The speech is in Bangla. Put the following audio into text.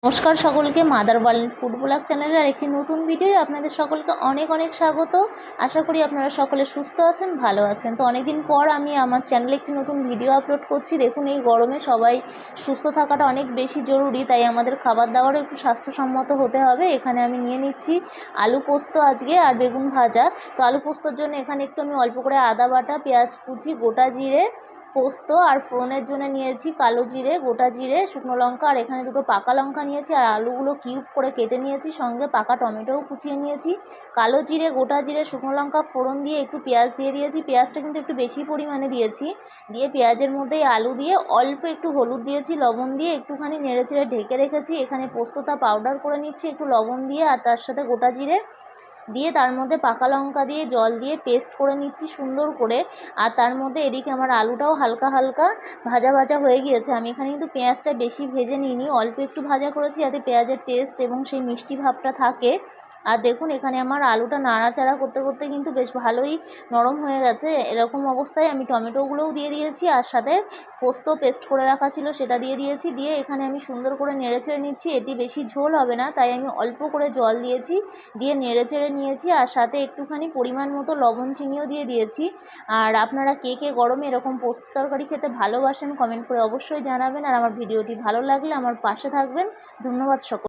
নমস্কার সকলকে, মাদার ওয়ার্ল্ড ফুড ব্লগ চ্যানেলের একটি নতুন ভিডিও আপনাদের সকলকে অনেক অনেক স্বাগত। আশা করি আপনারা সকলে সুস্থ আছেন, ভালো আছেন। তো অনেকদিন পর আমি আমার চ্যানেলে একটি নতুন ভিডিও আপলোড করছি। দেখুন, এই গরমে সবাই সুস্থ থাকাটা অনেক বেশি জরুরি, তাই আমাদের খাবার দাবারও একটু স্বাস্থ্যসম্মত হতে হবে। এখানে আমি নিয়ে নিচ্ছি আলু পোস্ত আজকে আর বেগুন ভাজা। তো আলু পোস্তর জন্য এখানে একটু আমি অল্প করে আদা বাটা, পেঁয়াজ কুচি, গোটা জিরে, পোস্ত আর ফোড়নের জন্য নিয়েছি কালো জিরে, গোটা জিরে, শুকনো লঙ্কা আর এখানে দুটো পাকা লঙ্কা নিয়েছি। আর আলুগুলো কিউব করে কেটে নিয়েছি, সঙ্গে পাকা টমেটোও কুচিয়ে নিয়েছি। কালো জিরে, গোটা জিরে, শুকনো লঙ্কা ফোড়ন দিয়ে একটু পেঁয়াজ দিয়ে দিয়েছি। পেঁয়াজটা কিন্তু একটু বেশি পরিমাণে দিয়েছি। দিয়ে পেঁয়াজের মধ্যেই আলু দিয়ে অল্প একটু হলুদ দিয়েছি, লবণ দিয়ে একটুখানি নেড়েচেড়ে ঢেকে রেখেছি। এখানে পোস্তটা পাউডার করে নিচ্ছি একটু লবণ দিয়ে, আর তার সাথে গোটা জিরে দিয়ে তার মধ্যে পাকা লঙ্কা দিয়ে জল দিয়ে পেস্ট করে নিচ্ছি সুন্দর করে। আর তার মধ্যে এদিকে আমার আলুটাও হালকা হালকা ভাজা ভাজা হয়ে গিয়েছে। আমি এখানে কিন্তু পেঁয়াজটা বেশি ভেজে নিইনি, অল্প একটু ভাজা করেছি যাতে পেঁয়াজের টেস্ট এবং সেই মিষ্টি ভাবটা থাকে। আর দেখুন, এখানে আমার আলুটা নাড়াচাড়া করতে করতে কিন্তু বেশ ভালোই নরম হয়ে গেছে। এরকম অবস্থায় আমি টমেটোগুলোও দিয়ে দিয়েছি, আর সাথে পোস্ত পেস্ট করে রাখা ছিল সেটা দিয়ে দিয়েছি। দিয়ে এখানে আমি সুন্দর করে নেড়েচেড়ে নিচ্ছি। এটি বেশি ঝোল হবে না, তাই আমি অল্প করে জল দিয়েছি, দিয়ে নেড়েচেড়ে নিয়েছি। আর সাথে একটুখানি পরিমাণ মতো লবণ চিনিও দিয়ে দিয়েছি। আর আপনারা কে কে গরমে এরকম পোস্ত তরকারি খেতে ভালোবাসেন কমেন্ট করে অবশ্যই জানাবেন। আর আমার ভিডিওটি ভালো লাগলে আমার পাশে থাকবেন। ধন্যবাদ সকল।